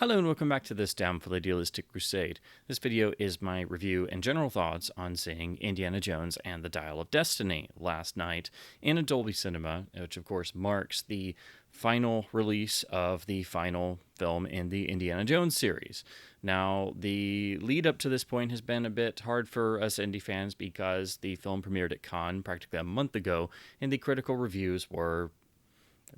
Hello and welcome back to this Downful Idealistic Crusade. This video is my review and general thoughts on seeing Indiana Jones and the Dial of Destiny last night in a Dolby Cinema, which of course marks the final release of the final film in the Indiana Jones series. Now, the lead up to this point has been a bit hard for us Indy fans because the film premiered at Cannes practically a month ago, and the critical reviews were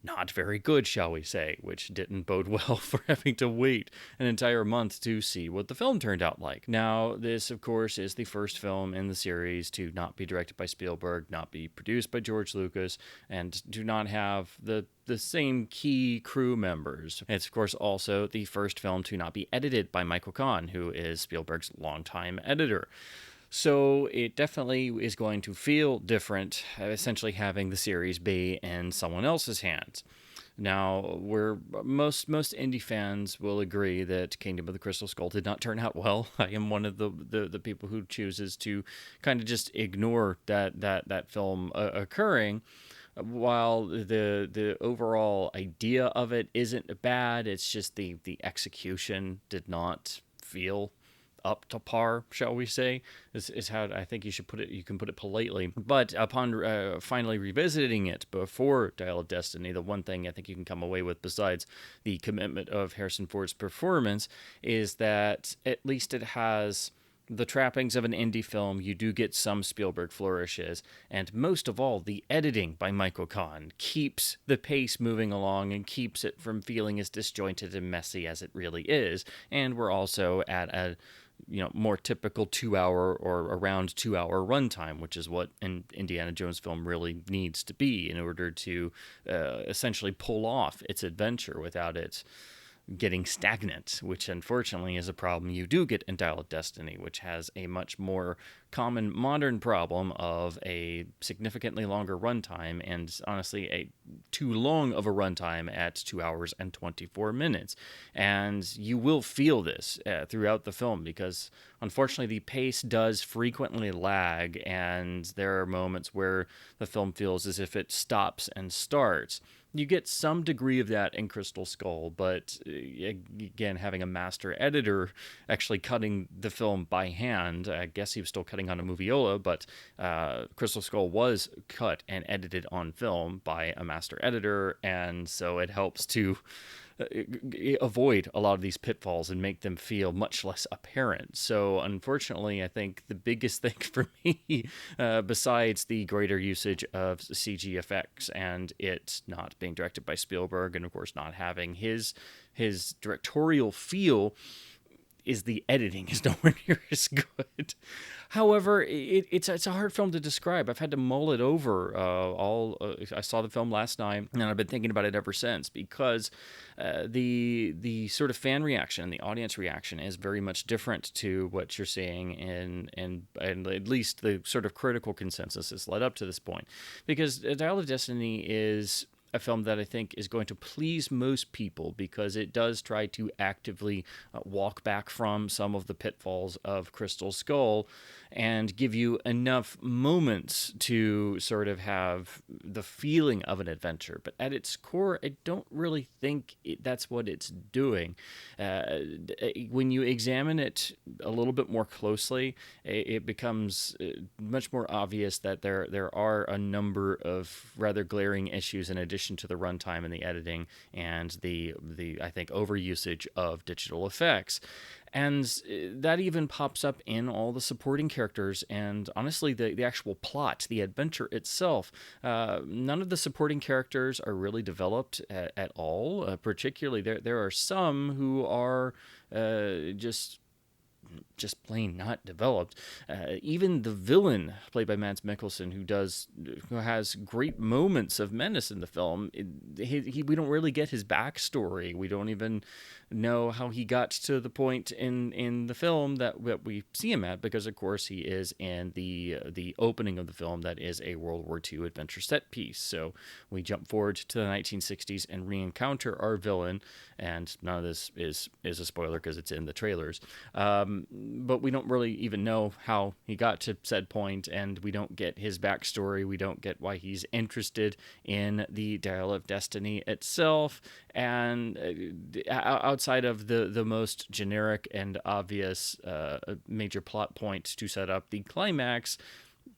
not very good, shall we say, which didn't bode well for having to wait an entire month to see what the film turned out like. Now, this, of course, is the first film in the series to not be directed by Spielberg, not be produced by George Lucas, and do not have the same key crew members. It's, of course, also the first film to not be edited by Michael Kahn, who is Spielberg's longtime editor. So it definitely is going to feel different, essentially having the series be in someone else's hands. Now, most indie fans will agree that Kingdom of the Crystal Skull did not turn out well. I am one of the people who chooses to kind of just ignore that film occurring. While the overall idea of it isn't bad, it's just the execution did not feel up to par, shall we say, is how I think you should put it. You can put it politely. But upon finally revisiting it before Dial of Destiny, the one thing I think you can come away with, besides the commitment of Harrison Ford's performance, is that at least it has the trappings of an indie film. You do get some Spielberg flourishes, and most of all, the editing by Michael Kahn keeps the pace moving along and keeps it from feeling as disjointed and messy as it really is. And we're also at a more typical 2-hour or around 2-hour runtime, which is what an Indiana Jones film really needs to be in order to essentially pull off its adventure without it getting stagnant, which unfortunately is a problem you do get in Dial of Destiny, which has a much more common modern problem of a significantly longer runtime, and honestly a too long of a runtime at 2 hours and 24 minutes. And you will feel this throughout the film because unfortunately the pace does frequently lag, and there are moments where the film feels as if it stops and starts. You get some degree of that in Crystal Skull, but again, having a master editor actually cutting the film by hand, I guess he was still cutting on a moviola, but Crystal Skull was cut and edited on film by a master editor, and so it helps to avoid a lot of these pitfalls and make them feel much less apparent. So unfortunately, I think the biggest thing for me, besides the greater usage of CG effects and it not being directed by Spielberg and of course not having his directorial feel, is the editing is nowhere near as good. However, it's a hard film to describe. I've had to mull it over. I saw the film last night, and I've been thinking about it ever since because the sort of fan reaction and the audience reaction is very much different to what you're seeing and at least the sort of critical consensus has led up to this point. Because Dial of Destiny is a film that I think is going to please most people because it does try to actively walk back from some of the pitfalls of Crystal Skull and give you enough moments to sort of have the feeling of an adventure. But at its core, I don't really think that's what it's doing. When you examine it a little bit more closely, it becomes much more obvious that there are a number of rather glaring issues in addition to the runtime and the editing and the I think overusage of digital effects. And that even pops up in all the supporting characters and honestly the actual plot, the adventure itself. None of the supporting characters are really developed at all. Particularly there are some who are just plain not developed. Even the villain, played by Mads Mikkelsen, who has great moments of menace in the film, we don't really get his backstory. We don't even know how he got to the point in the film that we see him at, because of course he is in the opening of the film that is a World War II adventure set piece. So we jump forward to the 1960s and re-encounter our villain, and none of this is a spoiler because it's in the trailers. but we don't really even know how he got to said point, and we don't get his backstory. We don't get why he's interested in the Dial of Destiny itself. And outside of the most generic and obvious major plot point to set up the climax,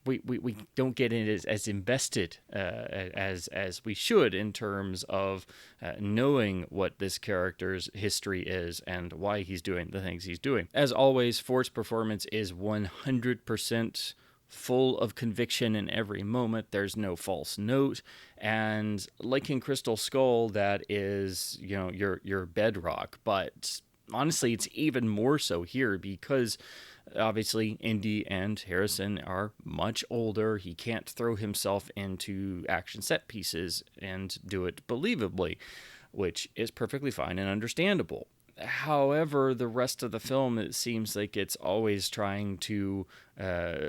we don't get in as invested as we should in terms of knowing what this character's history is and why he's doing the things he's doing. As always, Ford's performance is 100% full of conviction in every moment. There's no false note, and like in Crystal Skull, that is, you know, your bedrock. But honestly, it's even more so here because obviously Indy and Harrison are much older. He can't throw himself into action set pieces and do it believably, which is perfectly fine and understandable. However, the rest of the film, it seems like it's always trying to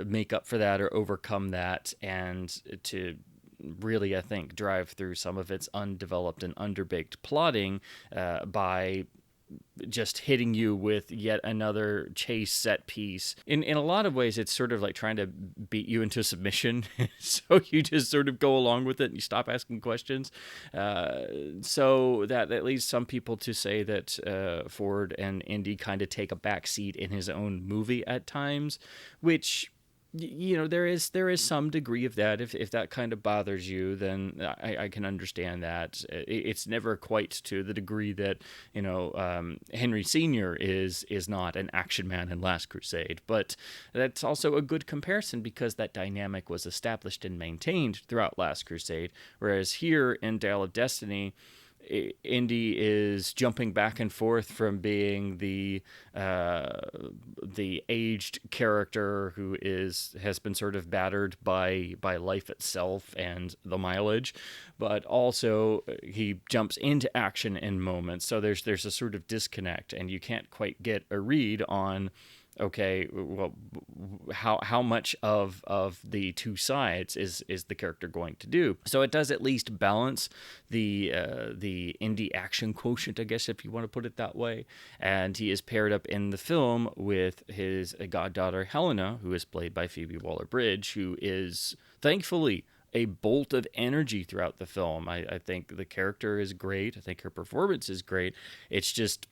make up for that or overcome that, and to really, I think, drive through some of its undeveloped and underbaked plotting by just hitting you with yet another chase set piece. In a lot of ways, it's sort of like trying to beat you into submission, so you just sort of go along with it and you stop asking questions. So that leads some people to say that Ford and Indy kind of take a backseat in his own movie at times, which, you know, there is some degree of that. If that kind of bothers you, then I can understand that. It's never quite to the degree that, you know, Henry Sr. is not an action man in Last Crusade, but that's also a good comparison because that dynamic was established and maintained throughout Last Crusade, whereas here in Dial of Destiny, Indy is jumping back and forth from being the aged character who has been sort of battered by life itself and the mileage, but also he jumps into action in moments. So there's a sort of disconnect, and you can't quite get a read on, okay, well, how much of the two sides is the character going to do? So it does at least balance the Indy action quotient, I guess, if you want to put it that way. And he is paired up in the film with his goddaughter Helena, who is played by Phoebe Waller-Bridge, who is thankfully a bolt of energy throughout the film. I think the character is great. I think her performance is great. It's just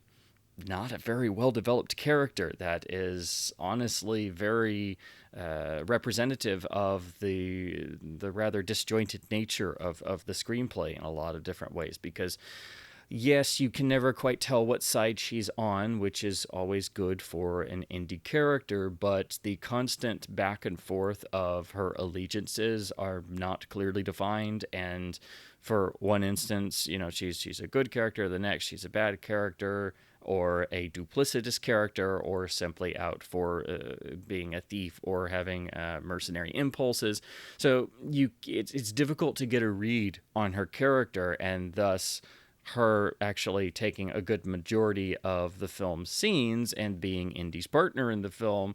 not a very well-developed character that is honestly very representative of the rather disjointed nature of the screenplay in a lot of different ways. Because yes, you can never quite tell what side she's on, which is always good for an Indy character, but the constant back and forth of her allegiances are not clearly defined. And for one instance, you know, she's a good character, the next she's a bad character, or a duplicitous character, or simply out for being a thief or having mercenary impulses. So it's difficult to get a read on her character, and thus her actually taking a good majority of the film's scenes and being Indy's partner in the film.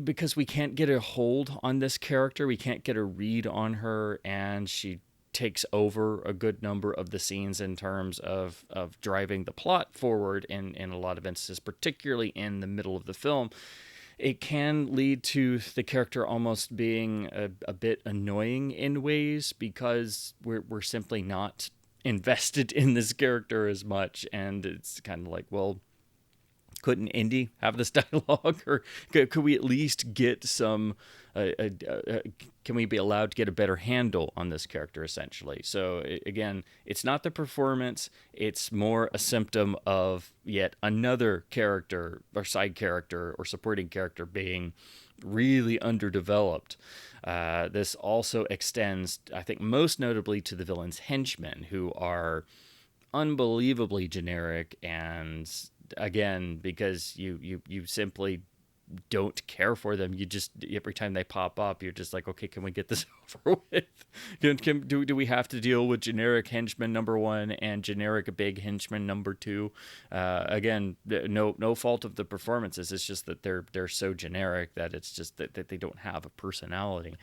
Because we can't get a hold on this character, we can't get a read on her, and she takes over a good number of the scenes in terms of driving the plot forward in a lot of instances, particularly in the middle of the film. It can lead to the character almost being a bit annoying in ways because we're simply not invested in this character as much, and it's kind of like, well, couldn't Indy have this dialogue, or could we at least get some? Can we be allowed to get a better handle on this character, essentially? So again, it's not the performance; it's more a symptom of yet another character or side character or supporting character being really underdeveloped. This also extends, I think, most notably to the villain's henchmen, who are unbelievably generic, and again, because you simply don't care for them. You just, every time they pop up, you're just like, okay, can we get this over with? Do we have to deal with generic henchman number one and generic big henchman number two? Again, no fault of the performances. It's just that they're so generic that it's just that they don't have a personality.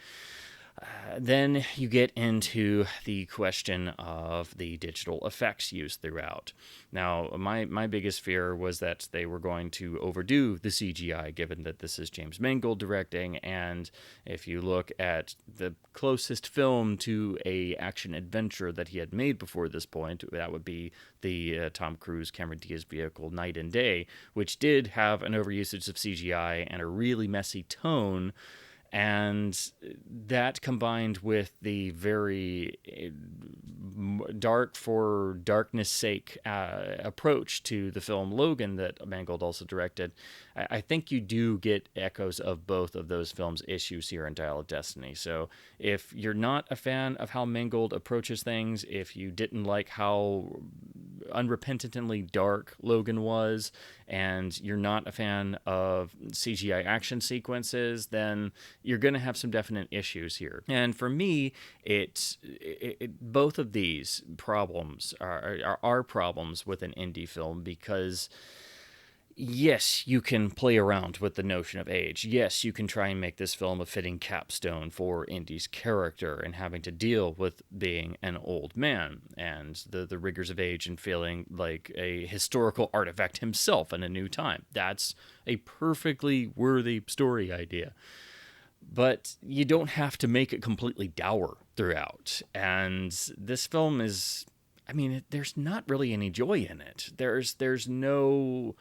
Then you get into the question of the digital effects used throughout. Now, my biggest fear was that they were going to overdo the CGI, given that this is James Mangold directing, and if you look at the closest film to a action adventure that he had made before this point, that would be the Tom Cruise Cameron Diaz vehicle Night and Day, which did have an overusage of CGI and a really messy tone. And that combined with the very dark for darkness sake approach to the film Logan that Mangold also directed, I think you do get echoes of both of those films' issues here in Dial of Destiny. So if you're not a fan of how Mangold approaches things, if you didn't like how unrepentantly dark Logan was, and you're not a fan of CGI action sequences, then you're going to have some definite issues here. And for me, both of these problems are problems with an indie film, because yes, you can play around with the notion of age. Yes, you can try and make this film a fitting capstone for Indy's character and having to deal with being an old man and the rigors of age and feeling like a historical artifact himself in a new time. That's a perfectly worthy story idea. But you don't have to make it completely dour throughout. And this film is, I mean, there's not really any joy in it. There's no...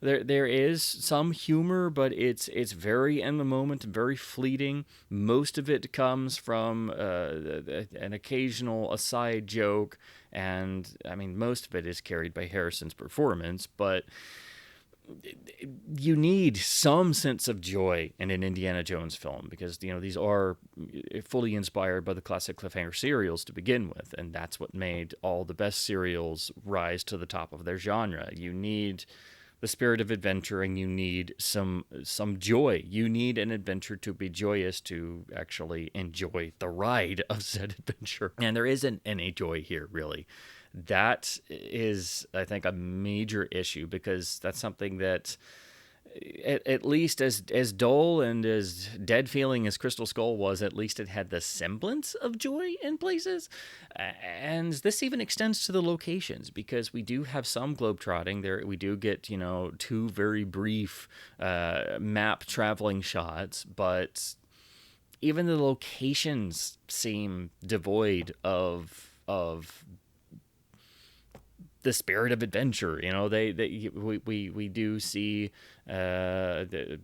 There is some humor, but it's very in the moment, very fleeting. Most of it comes from an occasional aside joke, and I mean, most of it is carried by Harrison's performance, but you need some sense of joy in an Indiana Jones film, because these are fully inspired by the classic cliffhanger serials to begin with, and that's what made all the best serials rise to the top of their genre. You need the spirit of adventure, and you need some joy. You need an adventure to be joyous to actually enjoy the ride of said adventure. And there isn't any joy here, really. That is, I think, a major issue, because that's something that, at least as dull and as dead feeling as Crystal Skull was, at least it had the semblance of joy in places. And this even extends to the locations, because we do have some globetrotting there. We do get, two very brief map traveling shots, but even the locations seem devoid of the spirit of adventure. We do see there's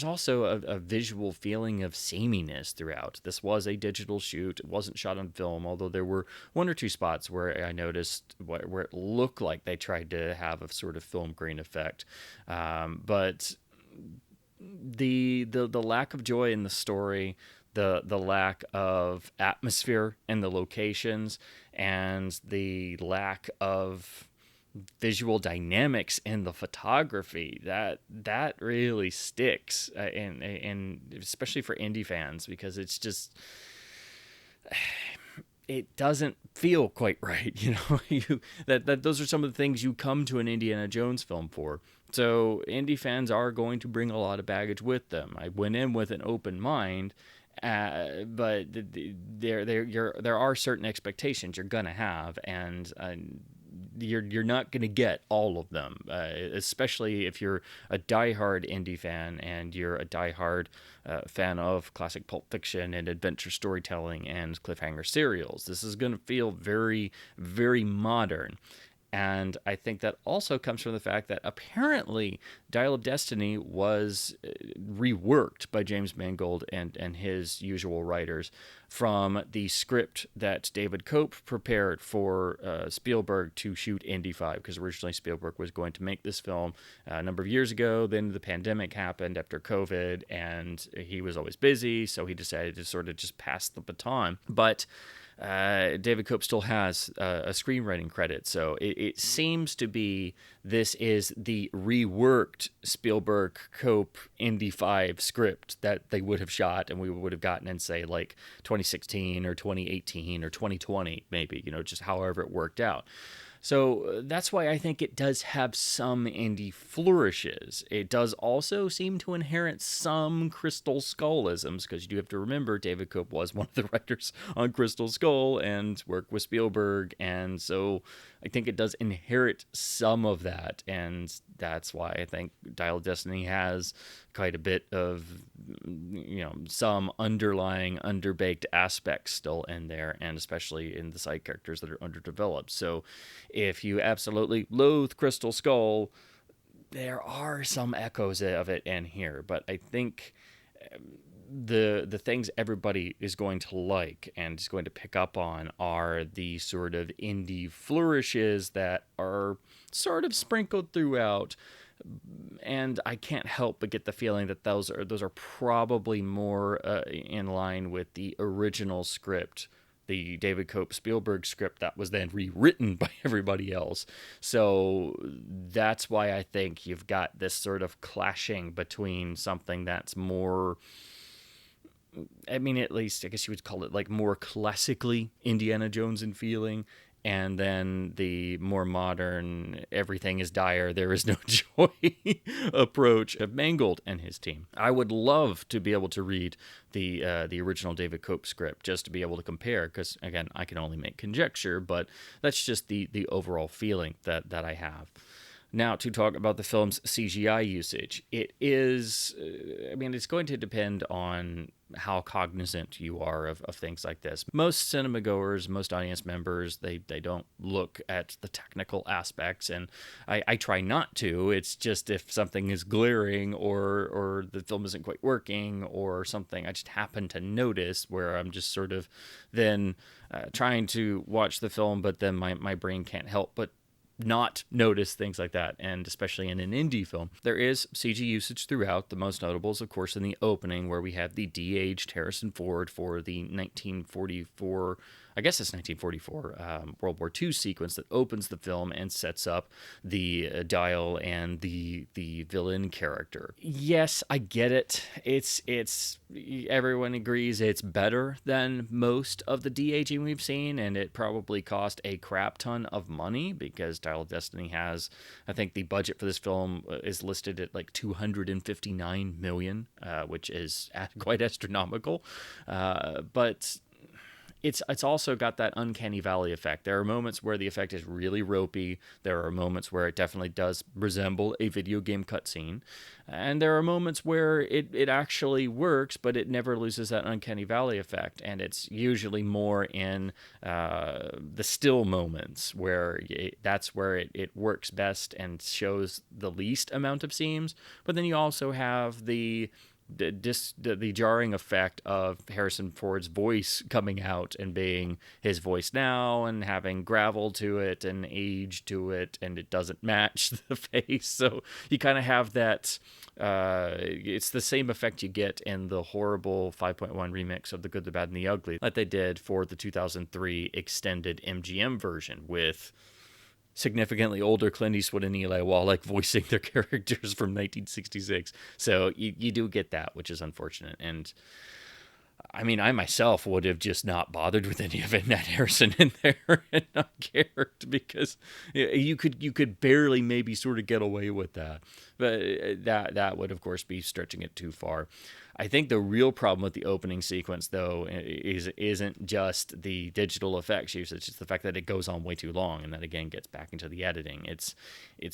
also a visual feeling of sameness throughout. This was a digital shoot. It wasn't shot on film, although there were one or two spots where I noticed where it looked like they tried to have a sort of film grain effect. But the lack of joy in the story, the lack of atmosphere in the locations, and the lack of visual dynamics in the photography, that really sticks, and especially for indie fans, because it's just, it doesn't feel quite right. That those are some of the things you come to an Indiana Jones film for. So indie fans are going to bring a lot of baggage with them. I went in with an open mind, but there are certain expectations you're gonna have, and you're not gonna get all of them, especially if you're a diehard indie fan and you're a diehard fan of classic Pulp Fiction and adventure storytelling and cliffhanger serials. This is gonna feel very, very modern. And I think that also comes from the fact that apparently Dial of Destiny was reworked by James Mangold and his usual writers from the script that David Cope prepared for Spielberg to shoot Indy 5, because originally Spielberg was going to make this film a number of years ago. Then the pandemic happened after COVID, and he was always busy, so he decided to sort of just pass the baton. But David Cope still has a screenwriting credit, so it seems to be this is the reworked Spielberg Cope Indy 5 script that they would have shot and we would have gotten in, say, like 2016 or 2018 or 2020, maybe, just however it worked out. So that's why I think it does have some indie flourishes. It does also seem to inherit some Crystal Skullisms, because you do have to remember David Koepp was one of the writers on Crystal Skull and worked with Spielberg, and so I think it does inherit some of that, and that's why I think Dial of Destiny has quite a bit of, some underlying underbaked aspects still in there, and especially in the side characters that are underdeveloped. So if you absolutely loathe Crystal Skull, there are some echoes of it in here, but I think the things everybody is going to like and is going to pick up on are the sort of indie flourishes that are sort of sprinkled throughout. And I can't help but get the feeling that those are probably more in line with the original script, the David Koepp Spielberg script that was then rewritten by everybody else. So that's why I think you've got this sort of clashing between something that's more, I mean, at least I guess you would call it like more classically Indiana Jones in feeling, and then the more modern everything is dire, there is no joy approach of Mangold and his team. I would love to be able to read the original David Koepp script just to be able to compare, because again, I can only make conjecture, but that's just the overall feeling that I have. Now, to talk about the film's CGI usage, it is, it's going to depend on how cognizant you are of things like this. Most cinema goers, most audience members, they don't look at the technical aspects, and I try not to. It's just if something is glaring or the film isn't quite working or something, I just happen to notice where I'm just sort of then trying to watch the film, but then my brain can't help but not notice things like that, and especially in an indie film. There is CG usage throughout. The most notable is, of course, in the opening, where we have the de-aged Harrison Ford for the 1944, I guess it's 1944, World War II sequence that opens the film and sets up the Dial and the villain character. Yes, I get it. It's everyone agrees it's better than most of the de-aging we've seen, and it probably cost a crap ton of money, because Dial of Destiny has, I think the budget for this film is listed at like $259 million, which is quite astronomical. But it's also got that uncanny valley effect. There are moments where the effect is really ropey. There are moments where it definitely does resemble a video game cutscene. And there are moments where it actually works, but it never loses that uncanny valley effect. And it's usually more in the still moments where that's where it works best and shows the least amount of seams. But then you also have the jarring effect of Harrison Ford's voice coming out and being his voice now, and having gravel to it and age to it, and it doesn't match the face. So you kind of have that. It's the same effect you get in the horrible 5.1 remix of The Good, the Bad, and the Ugly that they did for the 2003 extended MGM version, with significantly older Clint Eastwood and Eli Wallach voicing their characters from 1966. So you do get that, which is unfortunate. And I mean, I myself would have just not bothered with any of it, Nat Harrison in there, and not cared, because you could barely maybe sort of get away with that. But that would, of course, be stretching it too far. I think the real problem with the opening sequence, though, isn't just the digital effects usage. It's the fact that it goes on way too long, and that again gets back into the editing. It's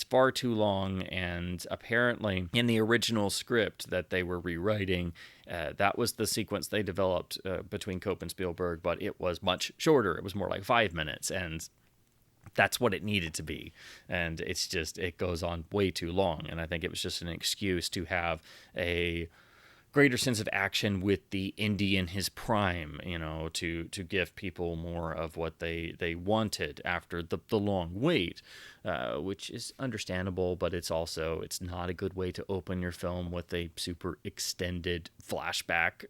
far too long, and apparently in the original script that they were rewriting, that was the sequence they developed between Koepp and Spielberg, but it was much shorter. It was more like 5 minutes, and that's what it needed to be. And it goes on way too long, and I think it was just an excuse to have a greater sense of action with the Indy in his prime, to give people more of what they wanted after the long wait, which is understandable, but it's not a good way to open your film with a super extended flashback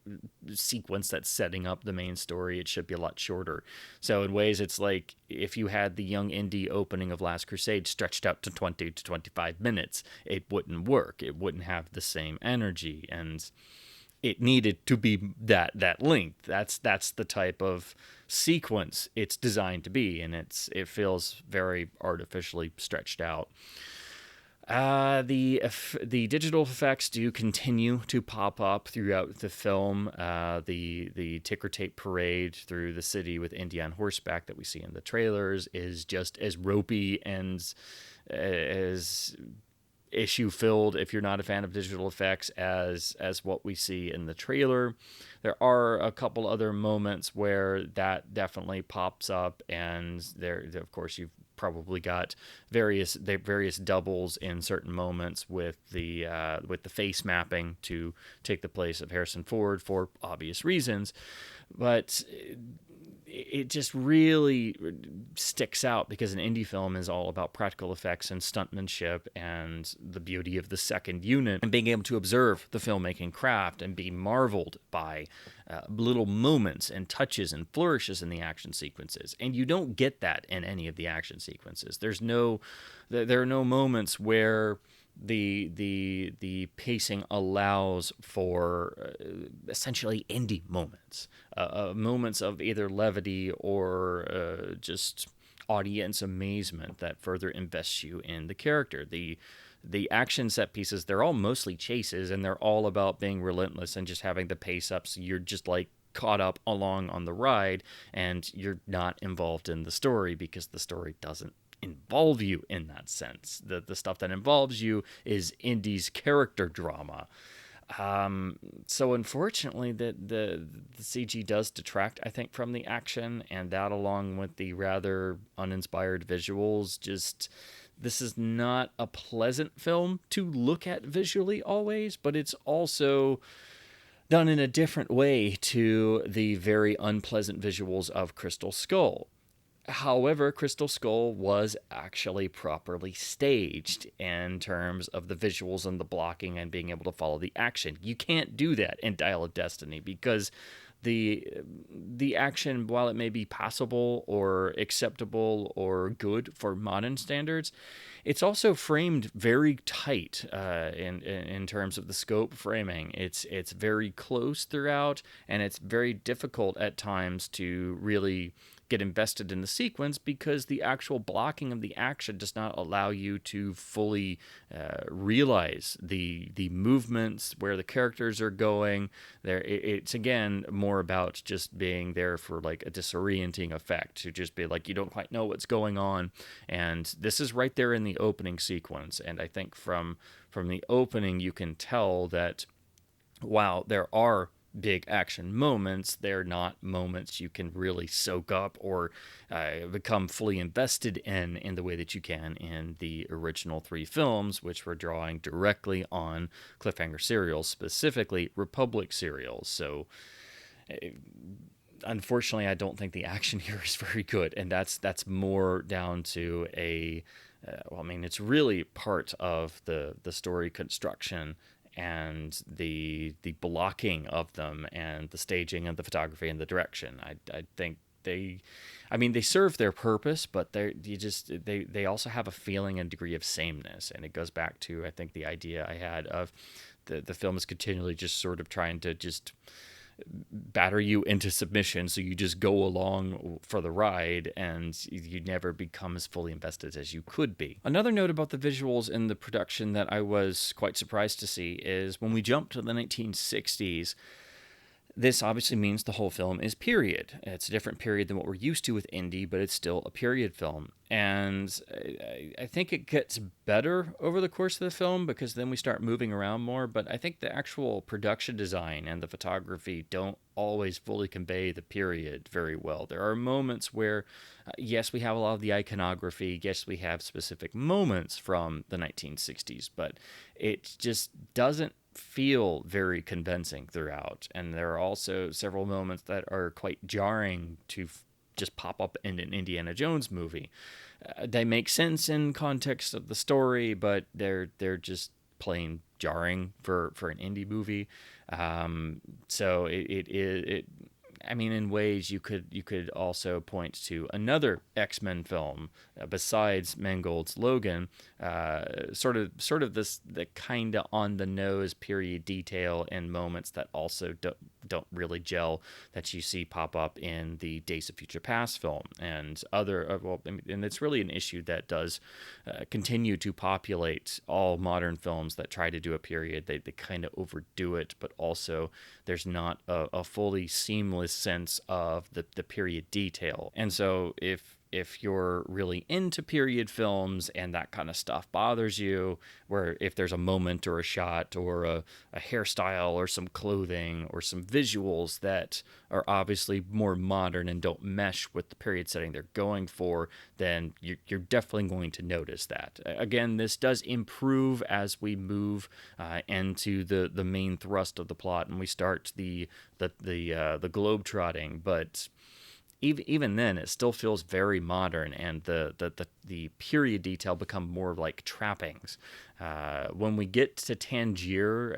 sequence that's setting up the main story. It should be a lot shorter. So in ways, it's like if you had the young Indy opening of Last Crusade stretched out to 20 to 25 minutes, it wouldn't work. It wouldn't have the same energy, and it needed to be that length. That's the type of sequence it's designed to be, and it feels very artificially stretched out. The digital effects do continue to pop up throughout the film. The ticker tape parade through the city with Indy on horseback that we see in the trailers is just as ropey and as issue filled, if you're not a fan of digital effects, as what we see in the trailer. There are a couple other moments where that definitely pops up, and there of course you've probably got various doubles in certain moments with the face mapping to take the place of Harrison Ford for obvious reasons, but it just really sticks out because an indie film is all about practical effects and stuntmanship and the beauty of the second unit and being able to observe the filmmaking craft and be marveled by little moments and touches and flourishes in the action sequences. And you don't get that in any of the action sequences. There are no moments where the pacing allows for essentially indie moments, moments of either levity or just audience amazement that further invests you in the character. The action set pieces, they're all mostly chases, and they're all about being relentless and just having the pace up, so you're just like caught up along on the ride and you're not involved in the story because the story doesn't involve you in that sense. The stuff that involves you is Indy's character drama. So unfortunately, the CG does detract, I think, from the action, and that, along with the rather uninspired visuals, just this is not a pleasant film to look at visually always, but it's also done in a different way to the very unpleasant visuals of Crystal Skull. However, Crystal Skull was actually properly staged in terms of the visuals and the blocking and being able to follow the action. You can't do that in Dial of Destiny because the action, while it may be passable or acceptable or good for modern standards, it's also framed very tight in terms of the scope framing. It's very close throughout, and it's very difficult at times to really get invested in the sequence because the actual blocking of the action does not allow you to fully realize the movements, where the characters are going. It's again more about just being there for like a disorienting effect, to just be like you don't quite know what's going on. And this is right there in the opening sequence, and I think from the opening you can tell that while there are big action moments, they're not moments you can really soak up or become fully invested in the way that you can in the original three films, which were drawing directly on cliffhanger serials, specifically Republic serials. So unfortunately, I don't think the action here is very good, and that's more down to it's really part of the story construction and the blocking of them and the staging and the photography and the direction. I think they serve their purpose, but they also have a feeling and degree of sameness, and it goes back to, I think, the idea I had of the film is continually just sort of trying to just batter you into submission, so you just go along for the ride and you never become as fully invested as you could be. Another note about the visuals in the production that I was quite surprised to see is when we jump to the 1960s, this obviously means the whole film is period. It's a different period than what we're used to with Indy, but it's still a period film. And I think it gets better over the course of the film because then we start moving around more. But I think the actual production design and the photography don't always fully convey the period very well. There are moments where, yes, we have a lot of the iconography. Yes, we have specific moments from the 1960s, but it just doesn't feel very convincing throughout. And there are also several moments that are quite jarring to just pop up in an Indiana Jones movie. They make sense in context of the story, but they're just plain jarring for an indie movie. So it I mean, in ways you could also point to another X-Men film besides Mangold's Logan, sort of this the kind of on the nose period detail and moments that also don't really gel that you see pop up in the Days of Future Past film and other well, I mean, and it's really an issue that does continue to populate all modern films that try to do a period. They kind of overdo it, but also there's not a fully seamless sense of the period detail. And so if you're really into period films and that kind of stuff bothers you, where if there's a moment or a shot or a hairstyle or some clothing or some visuals that are obviously more modern and don't mesh with the period setting they're going for, then you're definitely going to notice that. Again, this does improve as we move into the main thrust of the plot and we start the globe trotting, but even then, it still feels very modern, and the period detail become more like trappings. When we get to Tangier,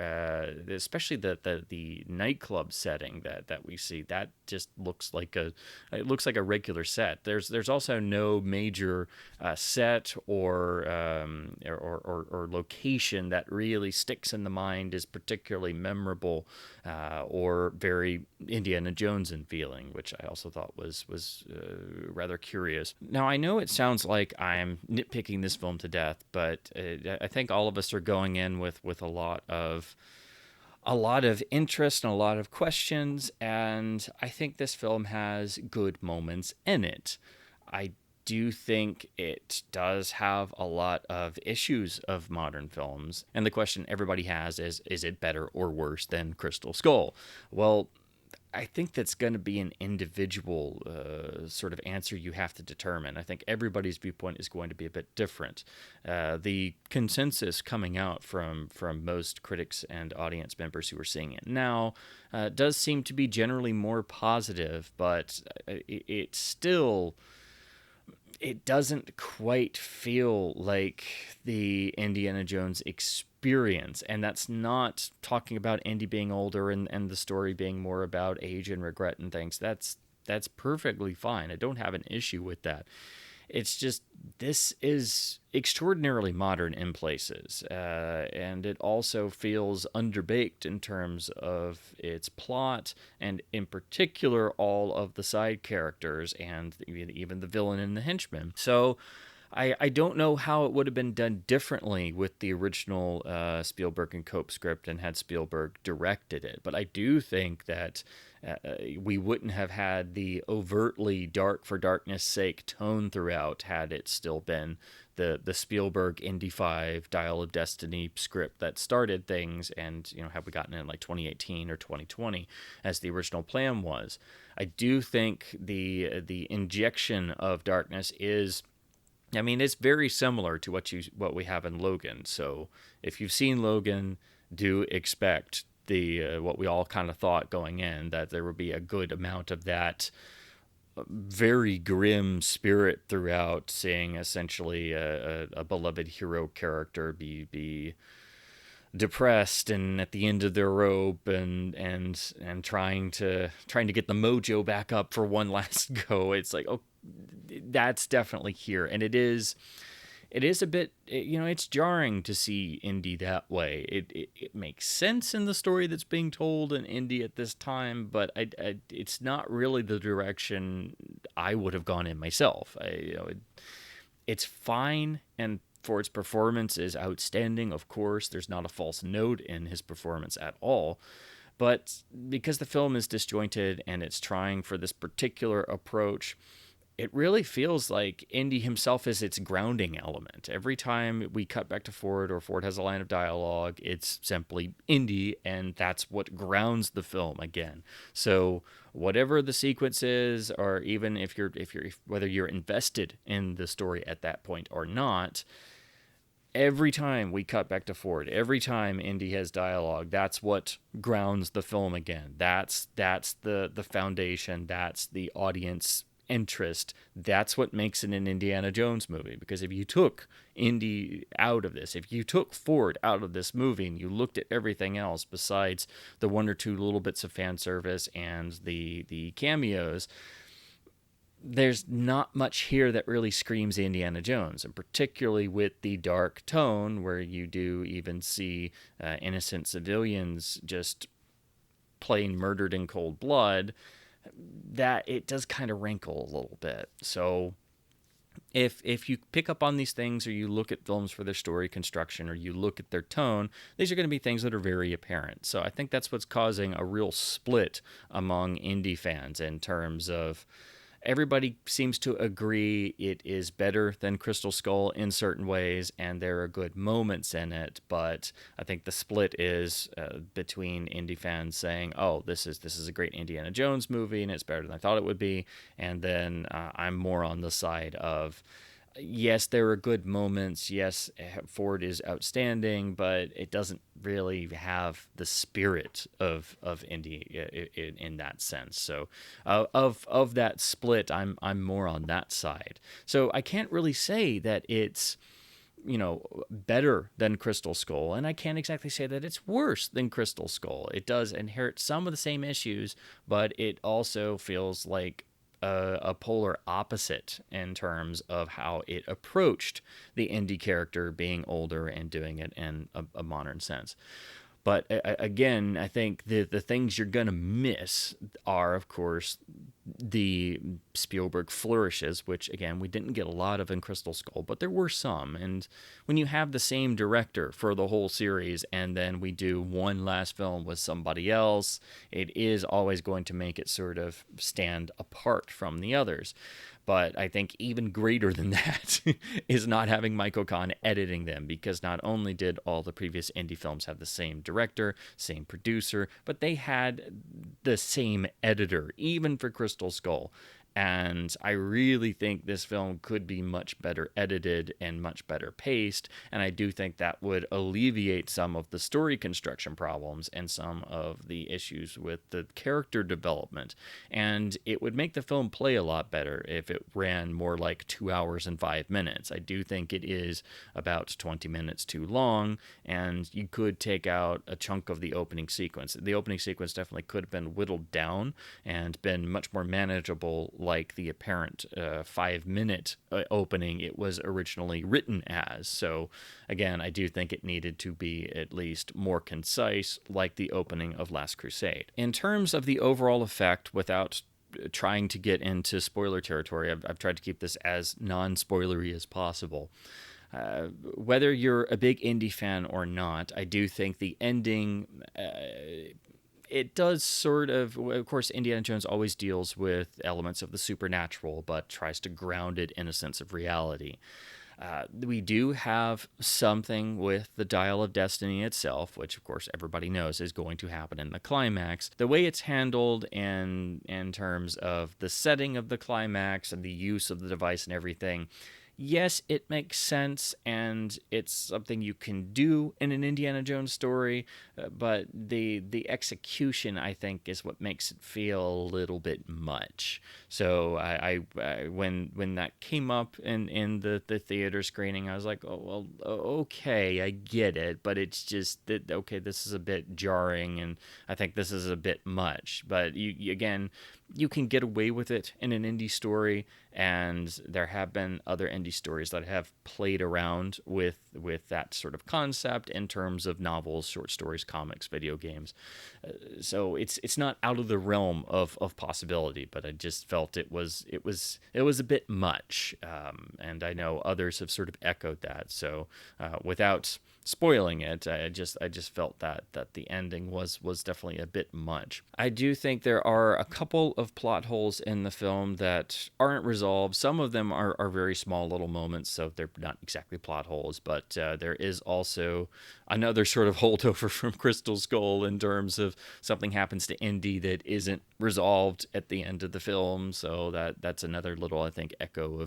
especially the nightclub setting that we see, that just looks like a regular set. There's also no major set or location that really sticks in the mind is particularly memorable or very Indiana Jones in feeling, which I also thought was rather curious. Now I know it sounds like I'm nitpicking this film to death, but I think all of us are going in with a lot of interest and a lot of questions, and I think this film has good moments in it. I do think it does have a lot of issues of modern films, and the question everybody has is it better or worse than Crystal Skull? Well, I think that's going to be an individual sort of answer you have to determine. I think everybody's viewpoint is going to be a bit different. The consensus coming out from most critics and audience members who are seeing it now does seem to be generally more positive, but it doesn't quite feel like the Indiana Jones experience. And that's not talking about Indy being older and the story being more about age and regret and things. That's perfectly fine. I don't have an issue with that. It's just this is extraordinarily modern in places, and it also feels underbaked in terms of its plot, and in particular all of the side characters and even the villain and the henchman. So I don't know how it would have been done differently with the original Spielberg and Cope script and had Spielberg directed it. But I do think that we wouldn't have had the overtly dark for darkness sake tone throughout had it still been the Spielberg Indy 5 Dial of Destiny script that started things, and had we gotten it in like 2018 or 2020 as the original plan was. I do think the injection of darkness is, I mean, it's very similar to what we have in Logan. So if you've seen Logan, do expect the what we all kind of thought going in, that there would be a good amount of that very grim spirit throughout, seeing essentially a beloved hero character be depressed and at the end of their rope and trying to get the mojo back up for one last go. It's like, oh, that's definitely here, and it is a bit, it's jarring to see Indy that way. It makes sense in the story that's being told in Indy at this time, but it's not really the direction I would have gone in myself. It's fine, and for its performance is outstanding. Of course, there's not a false note in his performance at all. But because the film is disjointed and it's trying for this particular approach, it really feels like Indy himself is its grounding element. Every time we cut back to Ford or Ford has a line of dialogue, it's simply Indy, and that's what grounds the film again. So whatever the sequence is, or even if you're whether you're invested in the story at that point or not, every time we cut back to Ford, every time Indy has dialogue, that's what grounds the film again. That's the foundation. That's the audience interest, that's what makes it an Indiana Jones movie. Because if you took Indy out of this, if you took Ford out of this movie and you looked at everything else besides the one or two little bits of fan service and the cameos, there's not much here that really screams Indiana Jones, and particularly with the dark tone where you do even see innocent civilians just plain murdered in cold blood, that it does kind of rankle a little bit. So if you pick up on these things, or you look at films for their story construction, or you look at their tone, these are going to be things that are very apparent. So I think that's what's causing a real split among indie fans in terms of everybody seems to agree it is better than Crystal Skull in certain ways, and there are good moments in it. But I think the split is between indie fans saying, "Oh, this is a great Indiana Jones movie, and it's better than I thought it would be," and then I'm more on the side of, yes, there are good moments. Yes, Ford is outstanding, but it doesn't really have the spirit of Indy in that sense. So, of that split, I'm more on that side. So I can't really say that it's better than Crystal Skull, and I can't exactly say that it's worse than Crystal Skull. It does inherit some of the same issues, but it also feels like a polar opposite in terms of how it approached the Indy character being older and doing it in a modern sense. But again, I think the things you're going to miss are, of course, the Spielberg flourishes, which, again, we didn't get a lot of in Crystal Skull, but there were some. And when you have the same director for the whole series, and then we do one last film with somebody else, it is always going to make it sort of stand apart from the others. But I think even greater than that is not having Michael Kahn editing them, because not only did all the previous indie films have the same director, same producer, but they had the same editor, even for Crystal Skull. And I really think this film could be much better edited and much better paced. And I do think that would alleviate some of the story construction problems and some of the issues with the character development. And it would make the film play a lot better if it ran more like 2 hours and 5 minutes. I do think it is about 20 minutes too long, and you could take out a chunk of the opening sequence. The opening sequence definitely could have been whittled down and been much more manageable, like the apparent 5-minute opening it was originally written as. So again, I do think it needed to be at least more concise, like the opening of Last Crusade. In terms of the overall effect, without trying to get into spoiler territory, I've tried to keep this as non-spoilery as possible. Whether you're a big indie fan or not, I do think the ending, it does sort of course, Indiana Jones always deals with elements of the supernatural, but tries to ground it in a sense of reality. We do have something with the Dial of Destiny itself, which of course everybody knows is going to happen in the climax. The way it's handled in terms of the setting of the climax and the use of the device and everything, yes, it makes sense, and it's something you can do in an Indiana Jones story, but the execution, I think, is what makes it feel a little bit much. So I when that came up in the theater screening, I was like, oh, well, okay, I get it, but it's just that, okay, this is a bit jarring, and I think this is a bit much. But again, you can get away with it in an indie story, and there have been other indie stories that have played around with that sort of concept in terms of novels, short stories, comics, video games. So it's not out of the realm of possibility, but I just felt it was a bit much, and I know others have sort of echoed that. So without spoiling it, I just felt that the ending was definitely a bit much. I do think there are a couple of plot holes in the film that aren't resolved. Some of them are very small little moments, so they're not exactly plot holes, but there is also another sort of holdover from Crystal Skull in terms of something happens to Indy that isn't resolved at the end of the film, so that's another little, I think, echo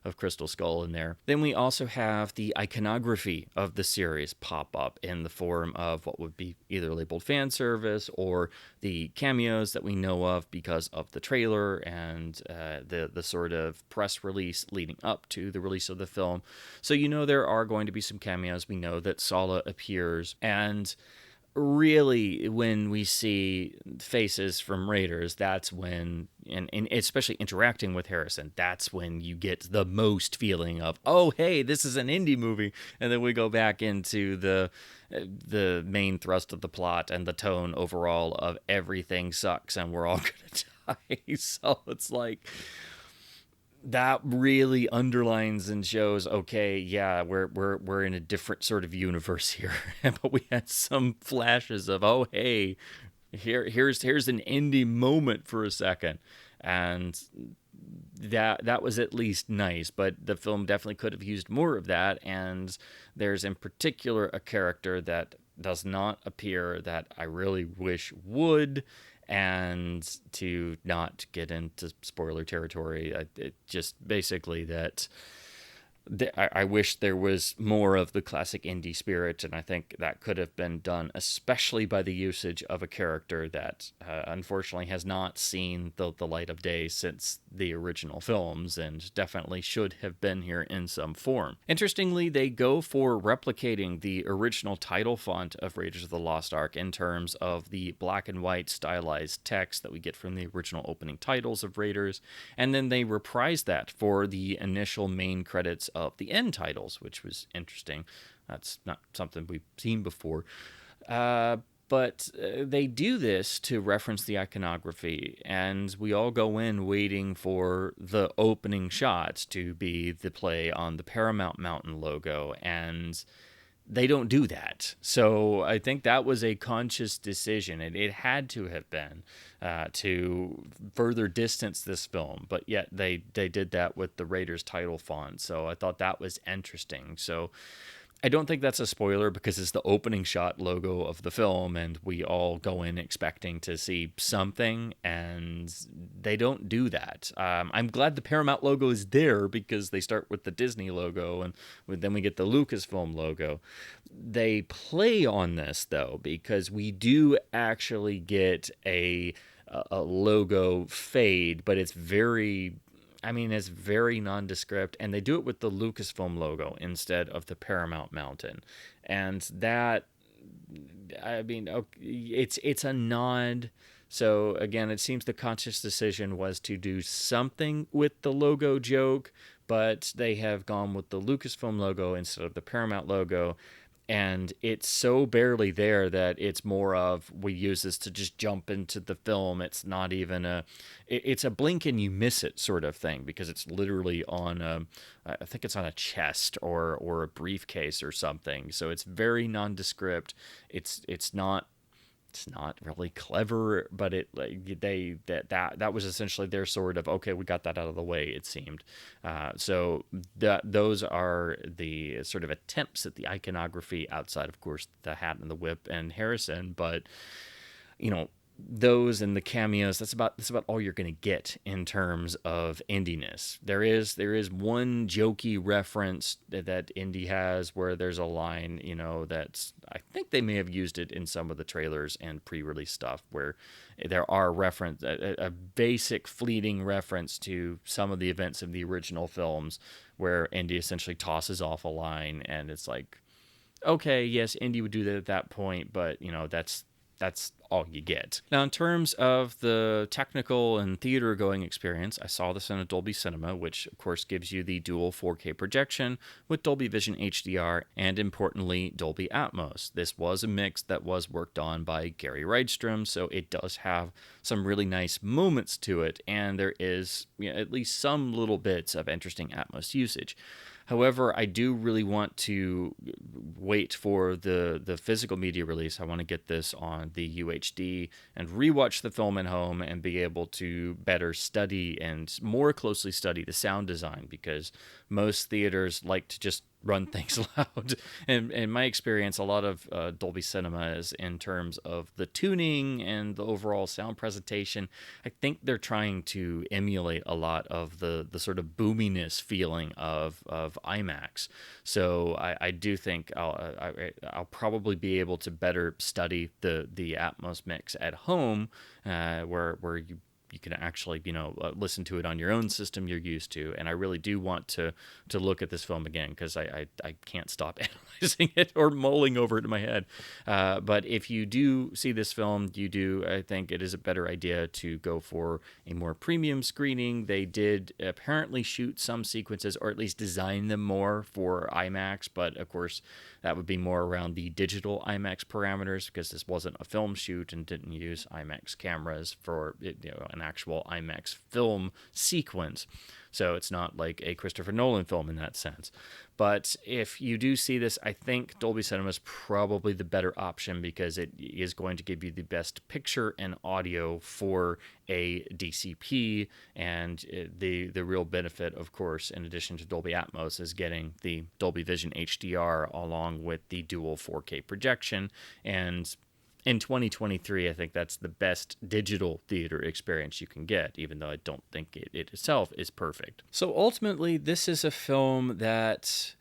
of Crystal Skull in there. Then we also have the iconography of the series pop up in the form of what would be either labeled fan service or the cameos that we know of because of the trailer and the sort of press release leading up to the release of the film. So there are going to be some cameos. We know that Sala appears, and really when we see faces from Raiders, that's when, and especially interacting with Harrison, that's when you get the most feeling of, oh hey, this is an Indy movie. And then we go back into the main thrust of the plot and the tone overall of everything sucks and we're all gonna die. So it's like, that really underlines and shows, okay, yeah, we're in a different sort of universe here. But we had some flashes of, oh hey, here's an Indy moment for a second. And that was at least nice, but the film definitely could have used more of that. And there's in particular a character that does not appear that I really wish would. And to not get into spoiler territory, it just basically that I wish there was more of the classic Indy spirit, and I think that could have been done, especially by the usage of a character that unfortunately has not seen the light of day since the original films, and definitely should have been here in some form. Interestingly, they go for replicating the original title font of Raiders of the Lost Ark in terms of the black and white stylized text that we get from the original opening titles of Raiders, and then they reprise that for the initial main credits of the end titles, which was interesting. That's not something we've seen before. But they do this to reference the iconography, and we all go in waiting for the opening shot to be the play on the Paramount Mountain logo, and they don't do that. So I think that was a conscious decision, and it had to have been to further distance this film, but yet they did that with the Raiders title font. So I thought that was interesting. So I don't think that's a spoiler because it's the opening shot logo of the film, and we all go in expecting to see something, and they don't do that. I'm glad the Paramount logo is there because they start with the Disney logo, and then we get the Lucasfilm logo. They play on this, though, because we do actually get a logo fade, but it's very... it's very nondescript, and they do it with the Lucasfilm logo instead of the Paramount Mountain. And that, it's a nod. So again, it seems the conscious decision was to do something with the logo joke, but they have gone with the Lucasfilm logo instead of the Paramount logo. And it's so barely there that it's more of, we use this to just jump into the film. It's not even it's a blink and you miss it sort of thing, because it's literally on I think it's on a chest or a briefcase or something. So it's very nondescript. It's not really clever, but that was essentially their sort of, okay, we got that out of the way, it seemed. So those are the sort of attempts at the iconography outside, of course, the hat and the whip and Harrison, but those and the cameos, that's about all you're going to get in terms of Indiness. There is one jokey reference that Indy has where there's a line, that's, I think they may have used it in some of the trailers and pre-release stuff, where there are a basic fleeting reference to some of the events of the original films, where Indy essentially tosses off a line, and it's like, okay, yes, Indy would do that at that point, but that's all you get. Now, in terms of the technical and theater going experience, I saw this in a Dolby Cinema, which of course gives you the dual 4K projection with Dolby Vision HDR and, importantly, Dolby Atmos. This was a mix that was worked on by Gary Rydstrom, so it does have some really nice moments to it, and there is at least some little bits of interesting Atmos usage. However, I do really want to wait for the physical media release. I want to get this on the UHD and rewatch the film at home and be able to better study and more closely study the sound design, because most theaters like to just run things loud. And in my experience, a lot of Dolby Cinema is in terms of the tuning and the overall sound presentation. I think they're trying to emulate a lot of the sort of boominess feeling of IMAX. So I do think I'll probably be able to better study the Atmos mix at home, where you can actually, listen to it on your own system you're used to. And I really do want to look at this film again, because I can't stop analyzing it or mulling over it in my head. But if you do see this film, I think it is a better idea to go for a more premium screening. They did apparently shoot some sequences, or at least design them more for IMAX, but of course that would be more around the digital IMAX parameters, because this wasn't a film shoot and didn't use IMAX cameras for an actual IMAX film sequence. So it's not like a Christopher Nolan film in that sense. But if you do see this, I think Dolby Cinema is probably the better option, because it is going to give you the best picture and audio for a DCP. And the real benefit, of course, in addition to Dolby Atmos, is getting the Dolby Vision HDR along with the dual 4K projection. And in 2023, I think that's the best digital theater experience you can get, even though I don't think it itself is perfect. So ultimately, this is a film that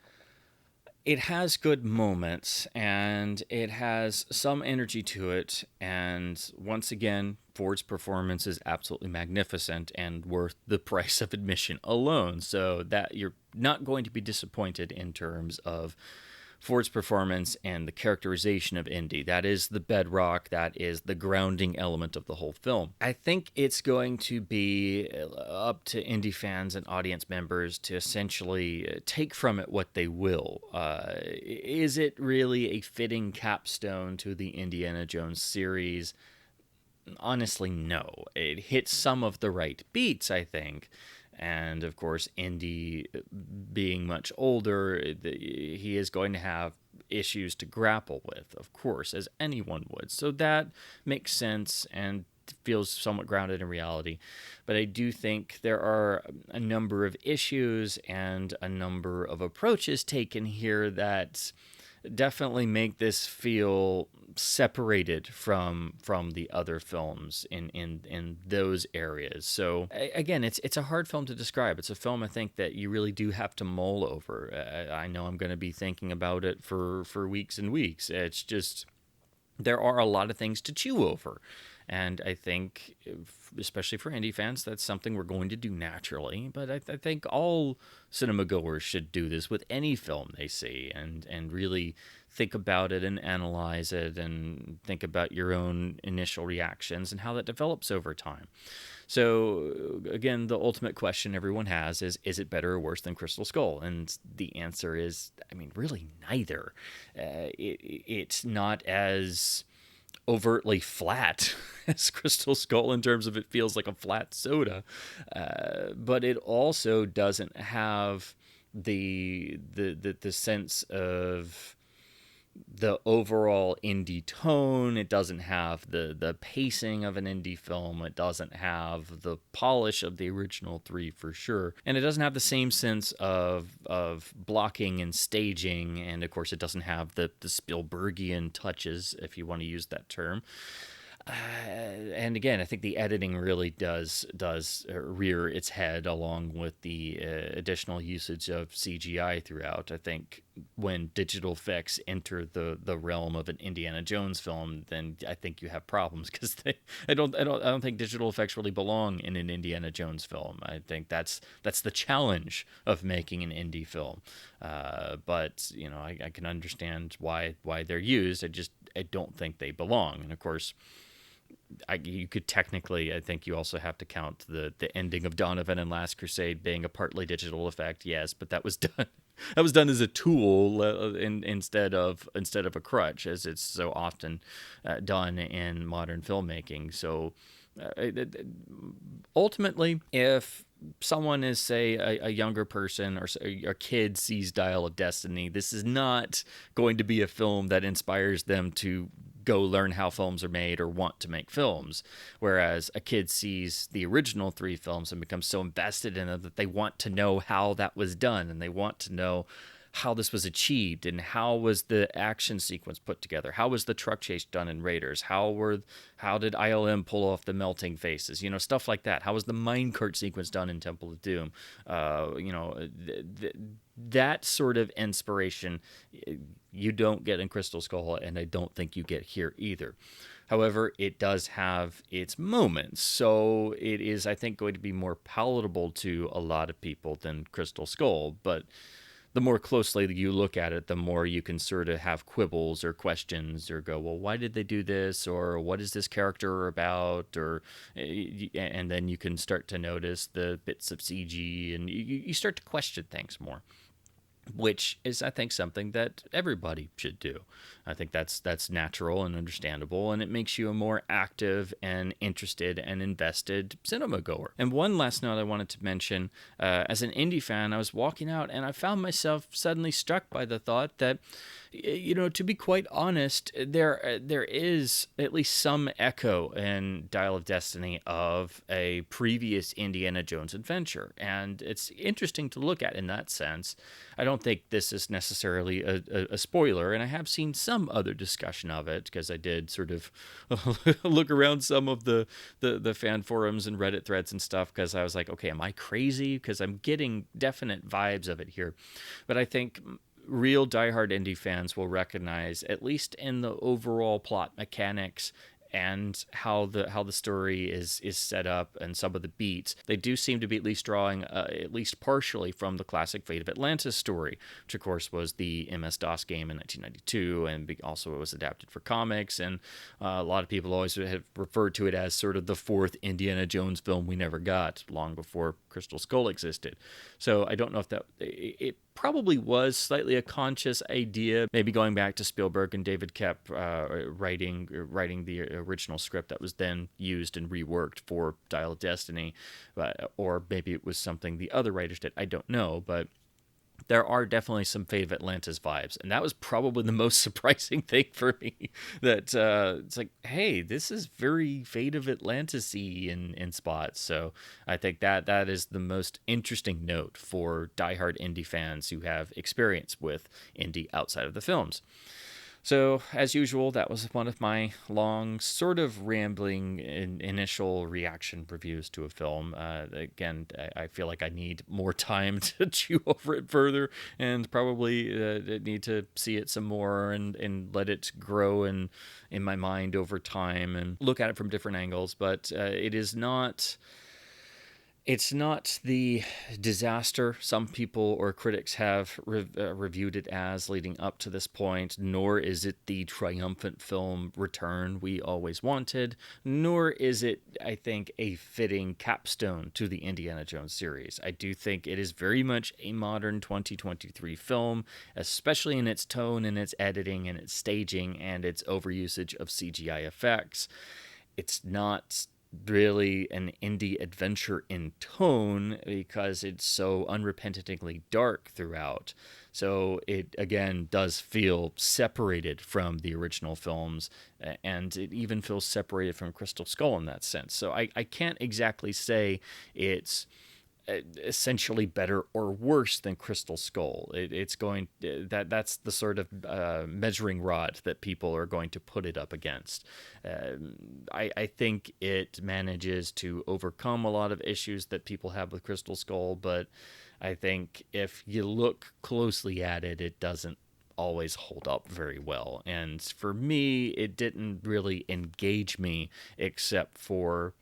it has good moments and it has some energy to it. And once again, Ford's performance is absolutely magnificent and worth the price of admission alone. So that you're not going to be disappointed in terms of Ford's performance and the characterization of Indy. That is the bedrock, that is the grounding element of the whole film. I think it's going to be up to Indy fans and audience members to essentially take from it what they will. Is it really a fitting capstone to the Indiana Jones series? Honestly, no. It hits some of the right beats, I think. And of course, Indy being much older, he is going to have issues to grapple with, of course, as anyone would. So that makes sense and feels somewhat grounded in reality. But I do think there are a number of issues and a number of approaches taken here that definitely make this feel separated from the other films in those areas. So again, it's a hard film to describe. It's a film I think that you really do have to mull over. I know I'm going to be thinking about it for weeks and weeks. It's just, there are a lot of things to chew over. And I think, especially for indie fans, that's something we're going to do naturally. But I think all cinema goers should do this with any film they see, and really think about it and analyze it and think about your own initial reactions and how that develops over time. So again, the ultimate question everyone has is it better or worse than Crystal Skull? And the answer is, I mean, really neither. It's not as overtly flat as Crystal Skull in terms of it feels like a flat soda, but it also doesn't have the sense of the overall indie tone. It doesn't have the pacing of an indie film. It doesn't have the polish of the original three for sure. And it doesn't have the same sense of blocking and staging. And of course, it doesn't have the Spielbergian touches, if you want to use that term. And again, I think the editing really does rear its head, along with the additional usage of CGI throughout. I think when digital effects enter the realm of an Indiana Jones film, then I think you have problems, because I don't think digital effects really belong in an Indiana Jones film. I think that's the challenge of making an indie film. But I can understand why they're used. I don't think they belong. And of course, you could technically, I think you also have to count the ending of Donovan and Last Crusade being a partly digital effect, yes, but that was done. That was done as a tool instead of a crutch, as it's so often done in modern filmmaking. So ultimately, if someone is, say, a younger person or a kid sees Dial of Destiny, this is not going to be a film that inspires them to go learn how films are made or want to make films. Whereas a kid sees the original three films and becomes so invested in them that they want to know how that was done, and they want to know how this was achieved, and how was the action sequence put together, how was the truck chase done in Raiders, how did ILM pull off the melting faces, stuff like that, how was the minecart sequence done in Temple of Doom. that sort of inspiration you don't get in Crystal Skull, and I don't think you get here either. However, it does have its moments, so it is, I think, going to be more palatable to a lot of people than Crystal Skull. But the more closely you look at it, the more you can sort of have quibbles or questions or go, well, why did they do this? Or what is this character about? Or, and then you can start to notice the bits of CG, and you start to question things more, which is, I think, something that everybody should do. I think that's natural and understandable, and it makes you a more active and interested and invested cinema goer. And one last note I wanted to mention, as an Indy fan, I was walking out and I found myself suddenly struck by the thought that, to be quite honest, there is at least some echo in Dial of Destiny of a previous Indiana Jones adventure, and it's interesting to look at in that sense. I don't think this is necessarily a spoiler, and I have seen some other discussion of it because I did sort of look around some of the fan forums and Reddit threads and stuff, because I was like, okay, am I crazy? Because I'm getting definite vibes of it here. But I think real diehard Indy fans will recognize, at least in the overall plot mechanics and how the story is set up and some of the beats, they do seem to be at least drawing at least partially from the classic Fate of Atlantis story, which of course was the MS-DOS game in 1992, and also it was adapted for comics, and a lot of people always have referred to it as sort of the fourth Indiana Jones film we never got, long before Crystal Skull existed. So I don't know if it probably was slightly a conscious idea, maybe going back to Spielberg and David Koepp writing the original script that was then used and reworked for Dial of Destiny, or maybe it was something the other writers did. I don't know, but there are definitely some Fate of Atlantis vibes, and that was probably the most surprising thing for me. That it's like, hey, this is very Fate of Atlantis-y in spots. So I think that is the most interesting note for diehard Indy fans who have experience with Indy outside of the films. So, as usual, that was one of my long, sort of rambling initial reaction reviews to a film. Again, I feel like I need more time to chew over it further, and probably need to see it some more and let it grow in my mind over time and look at it from different angles. But it is not... It's not the disaster some people or critics have reviewed it as leading up to this point, nor is it the triumphant film return we always wanted, nor is it, I think, a fitting capstone to the Indiana Jones series. I do think it is very much a modern 2023 film, especially in its tone and its editing and its staging and its overusage of CGI effects. It's not really an indie adventure in tone because it's so unrepentingly dark throughout. So it, again, does feel separated from the original films, and it even feels separated from Crystal Skull in that sense. So I can't exactly say it's essentially better or worse than Crystal Skull. It's going that's the sort of measuring rod that people are going to put it up against. I think it manages to overcome a lot of issues that people have with Crystal Skull, but I think if you look closely at it, it doesn't always hold up very well. And for me, it didn't really engage me except for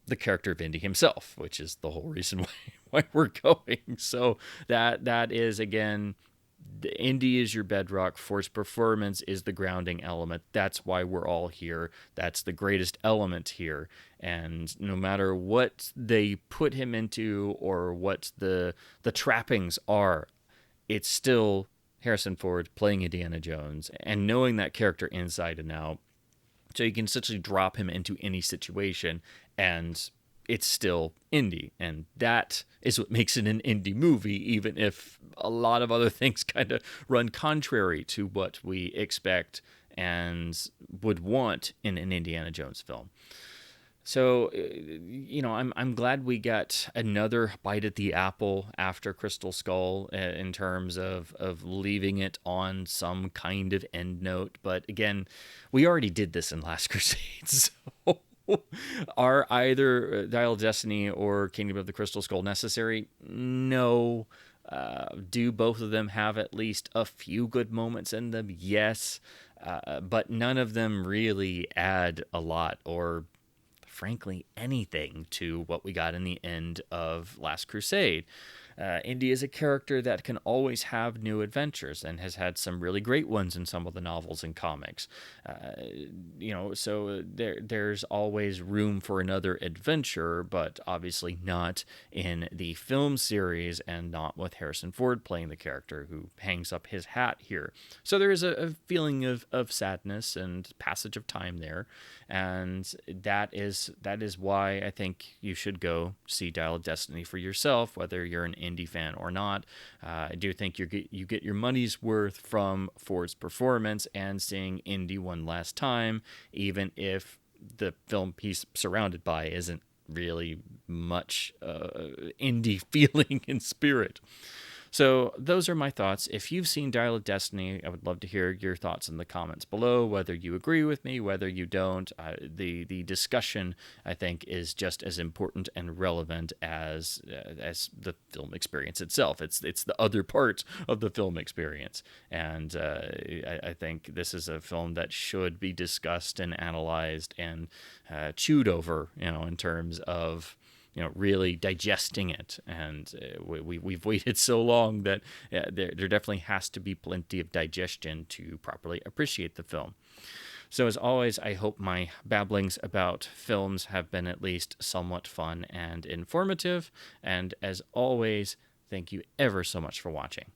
the character of Indy himself, which is the whole reason why we're going. So that is, again, Indy is your bedrock. Force performance is the grounding element. That's why we're all here. That's the greatest element here. And no matter what they put him into or what the trappings are, it's still Harrison Ford playing Indiana Jones and knowing that character inside and out. So you can essentially drop him into any situation and it's still Indy. And that is what makes it an Indy movie, even if a lot of other things kind of run contrary to what we expect and would want in an Indiana Jones film. So, I'm glad we got another bite at the apple after Crystal Skull in terms of leaving it on some kind of end note. But again, we already did this in Last Crusade, so are either Dial of Destiny or Kingdom of the Crystal Skull necessary? No. Do both of them have at least a few good moments in them? Yes. But none of them really add a lot or, frankly, anything to what we got in the end of Last Crusade. Indy is a character that can always have new adventures and has had some really great ones in some of the novels and comics. So there's always room for another adventure, but obviously not in the film series and not with Harrison Ford playing the character who hangs up his hat here. So there is a feeling of sadness and passage of time there, and that is why I think you should go see Dial of Destiny for yourself, whether you're an Indy fan or not. I do think you get your money's worth from Ford's performance and seeing Indy one last time, even if the film he's surrounded by isn't really much Indy feeling in spirit. So those are my thoughts. If you've seen Dial of Destiny, I would love to hear your thoughts in the comments below, whether you agree with me, whether you don't. The discussion, I think, is just as important and relevant as the film experience itself. It's the other parts of the film experience. And I think this is a film that should be discussed and analyzed and chewed over, in terms of really digesting it. And we've waited so long that there definitely has to be plenty of digestion to properly appreciate the film. So as always, I hope my babblings about films have been at least somewhat fun and informative. And as always, thank you ever so much for watching.